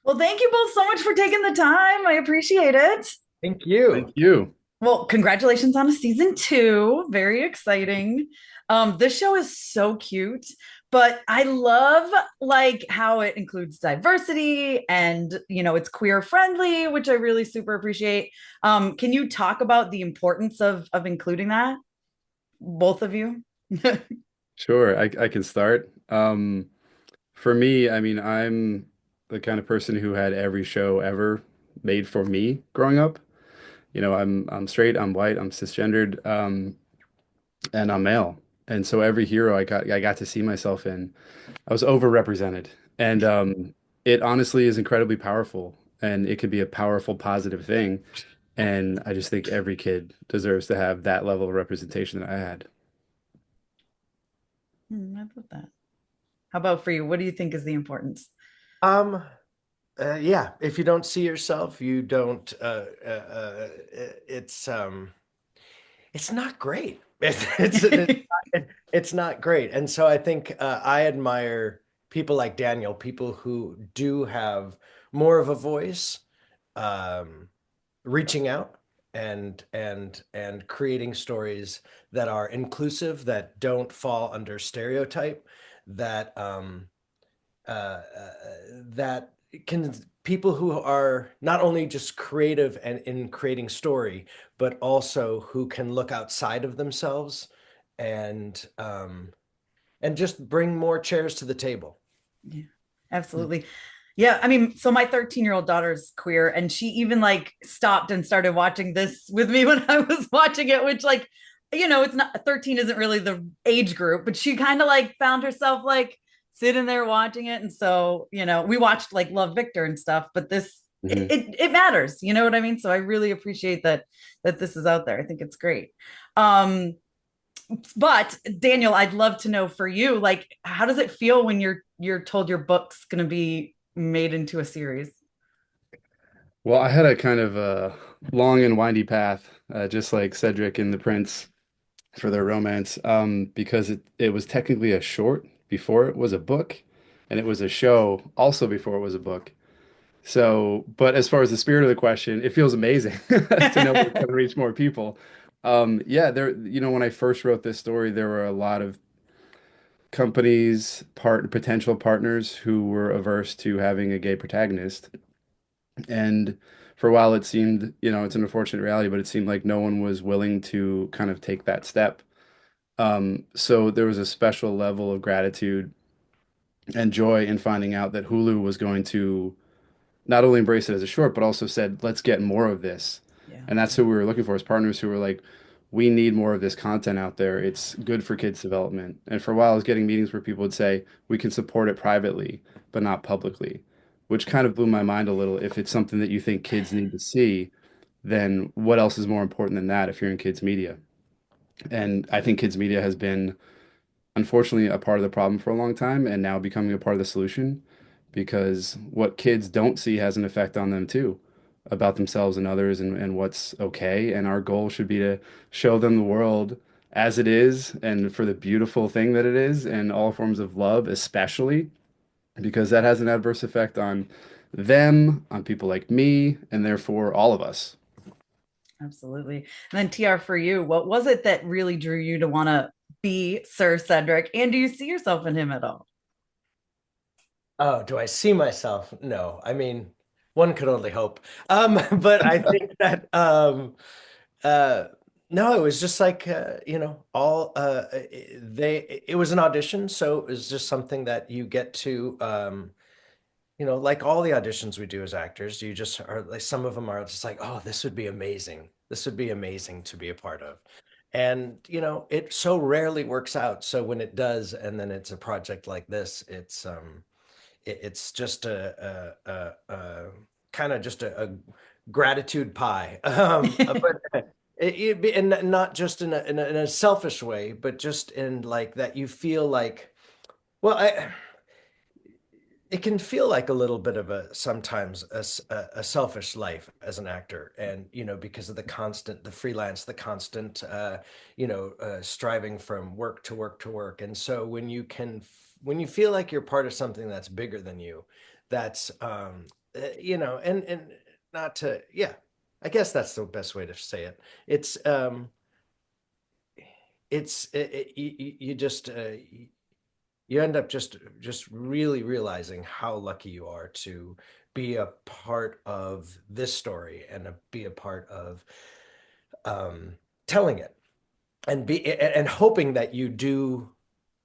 Well, thank you both so much for taking the time. I appreciate it. Thank you. Thank you. Well, congratulations on a season two. Very exciting. This show is so cute, but I love like how it includes diversity and it's queer friendly, which I really super appreciate. Can you talk about the importance of including that, both of you? Sure, I can start. For me, I mean, I'm the kind of person who had every show ever made for me growing up. I'm straight, I'm white, I'm cisgendered, and I'm male. And so every hero I got to see myself in, I was overrepresented. And it honestly is incredibly powerful and it could be a powerful positive thing. And I just think every kid deserves to have that level of representation that I had. I love that. How about for you? What do you think is the importance? Um, yeah, if you don't see yourself, you don't, it's not great. It's not great. And so I think I admire people like Daniel, people who do have more of a voice, um, reaching out and creating stories that are inclusive, that don't fall under stereotype, that that can people who are not only just creative and in creating story, but also who can look outside of themselves and and just bring more chairs to the table. Yeah, absolutely. Yeah, I mean, so my 13-year-old daughter's queer, and she even like stopped and started watching this with me when I was watching it, which like, it's not 13 isn't really the age group, but she kind of like found herself like sitting there watching it. And so, we watched like Love Victor and stuff, but this it, Mhm. it, it matters, you know what I mean? So I really appreciate that this is out there. I think it's great. Um, but Daniel, I'd love to know for you, like, how does it feel when you're told your book's going to be made into a series? Well, I had a kind of a long and windy path, just like Cedric and the Prince for their romance, because it was technically a short before it was a book, and it was a show also before it was a book. So, but as far as the spirit of the question, it feels amazing to know it's going to reach more people. Yeah, when I first wrote this story, there were a lot of companies, potential partners who were averse to having a gay protagonist. And for a while, it seemed, it's an unfortunate reality, but it seemed like no one was willing to kind of take that step. So there was a special level of gratitude and joy in finding out that Hulu was going to not only embrace it as a short, but also said, let's get more of this. Yeah. And that's who we were looking for as partners who were like, we need more of this content out there. It's good for kids' development. And for a while, I was getting meetings where people would say, we can support it privately, but not publicly, which kind of blew my mind a little. If it's something that you think kids need to see, then what else is more important than that if you're in kids' media? And I think kids' media has been unfortunately a part of the problem for a long time and now becoming a part of the solution because what kids don't see has an effect on them too about themselves and others and what's okay. And our goal should be to show them the world as it is and for the beautiful thing that it is and all forms of love, especially because that has an adverse effect on them, on people like me, and therefore all of us. Absolutely. And then TR, for you, what was it that really drew you to want to be Sir Cedric? And do you see yourself in him at all? Oh, do I see myself? No. I mean, one could only hope. But I think that uh no, it was just like all it was an audition, so it was just something that you get to like all the auditions we do as actors, you just are like some of them are just like, oh, this would be amazing. This would be amazing to be a part of. And it so rarely works out. So when it does, and then it's a project like this, it's just a kind of just a gratitude pie. But and not just in a selfish way, but just in like that you feel like, well, it can feel like a little bit of a sometimes a selfish life as an actor, and because of the freelance, the constant striving from work to work to work. And so when you can when you feel like you're part of something that's bigger than you, that's you know, and not to, yeah, I guess that's the best way to say it. You just you end up just really realizing how lucky you are to be a part of this story and be a part of telling it and hoping that you do.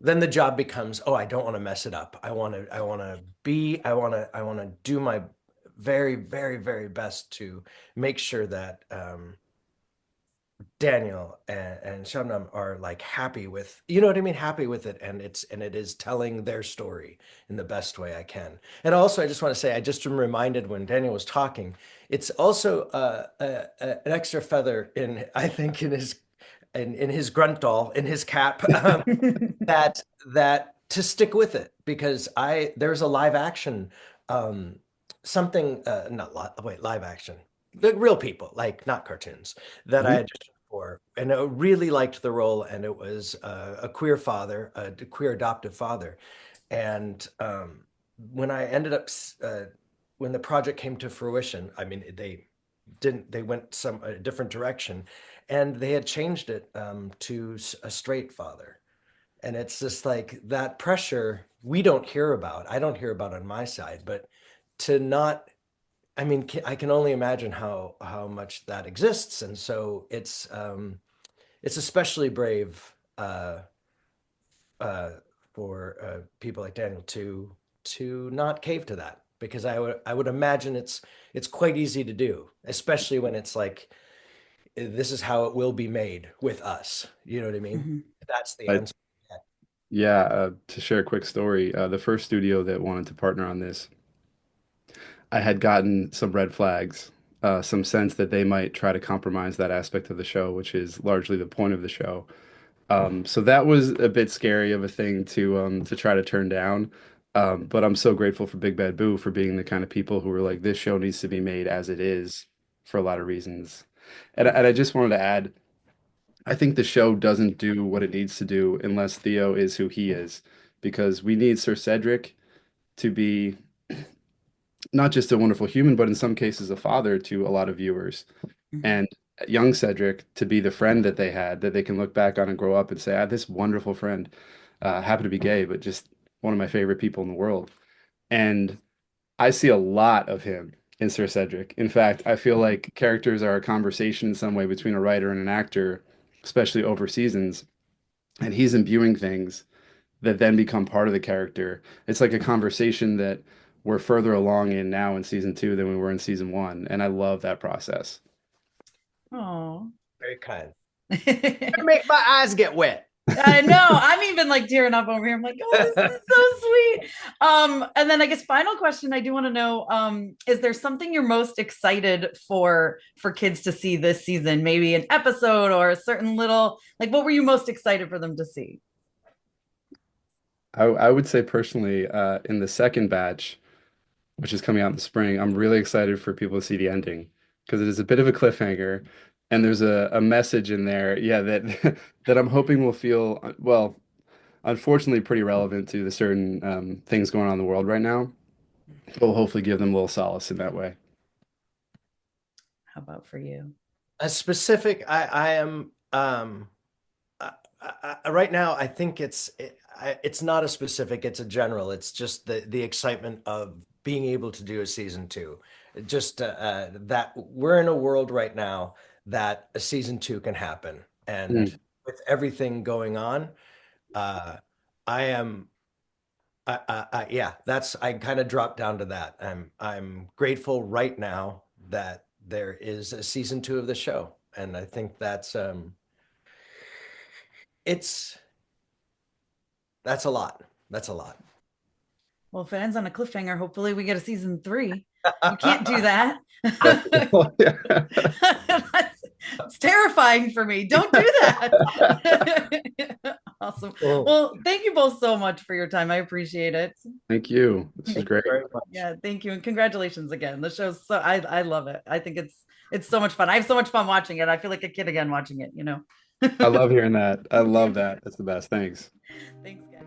Then the job becomes, oh, I don't want to mess it up. I want to do my very, very, very best to make sure that Daniel and Shabnam are like happy with, you know what I mean? Happy with it. And it is telling their story in the best way I can. And also, I just want to say, I just am reminded when Daniel was talking, it's also an extra feather in, I think, in his grunt doll, in his cap, that to stick with it, because there's a live action, something, not wait, live action, the real people, like not cartoons, that I Mhm. had just for, and I really liked the role, and it was a queer father, a queer adoptive father, and when I ended up when the project came to fruition, I mean, they went a different direction, and they had changed it to a straight father. And it's just like that pressure we don't hear about. I don't hear about on my side, but to not, I mean, I can only imagine how much that exists. And so it's especially brave uh, for people like Daniel to not cave to that, because I would imagine it's quite easy to do, especially when it's like this is how it will be made with us. You know what I mean? Mhm. That's the I, answer. yeah, to share a quick story, the first studio that wanted to partner on this, I had gotten some red flags, some sense that they might try to compromise that aspect of the show, which is largely the point of the show. So that was a bit scary of a thing to try to turn down. But I'm so grateful for Big Bad Boo for being the kind of people who were like, this show needs to be made as it is for a lot of reasons. And I just wanted to add, I think the show doesn't do what it needs to do unless Theo is who he is, because we need Sir Cedric to be not just a wonderful human, but in some cases a father to a lot of viewers. Mhm. And young Cedric to be the friend that they had, that they can look back on and grow up and say, I had this wonderful friend, happened to be gay, but just one of my favorite people in the world. And I see a lot of him in Sir Cedric. In fact, I feel like characters are a conversation in some way between a writer and an actor, especially over seasons. And he's imbuing things that then become part of the character. It's like a conversation that we're further along in now in season two than we were in season one. And I love that process. Oh. Very kind. Make my eyes get wet. I know. I'm even like tearing up over here. I'm like, oh, this is so sweet. And then I guess final question I do want to know, is there something you're most excited for kids to see this season? Maybe an episode or a certain little, like what were you most excited for them to see? I would say personally, in the second batch, which is coming out in the spring, I'm really excited for people to see the ending because it is a bit of a cliffhanger, and there's a message in there, yeah, that that I'm hoping will feel well, unfortunately, pretty relevant to the certain things going on in the world right now. But will hopefully give them a little solace in that way. How about for you? A specific, I am right now. I think it's not a specific. It's a general. It's just the excitement of being able to do a season two. Just that we're in a world right now that a season two can happen, and Mm. with everything going on, uh, I am. Yeah, I kind of dropped down to that. I'm grateful right now that there is a season two of the show, and I think it's that's a lot. That's a lot. Well, if it ends on a cliffhanger, hopefully we get a season three. You can't do that. That's It's terrifying for me. Don't do that. Awesome. Oh, Well, thank you both so much for your time. I appreciate it. Thank you. This is thank you great. very much. Yeah, thank you. And congratulations again. The show's so I love it. I think it's so much fun. I have so much fun watching it. I feel like a kid again watching it, you know. I love hearing that. I love that. That's the best. Thanks. Thanks, guys.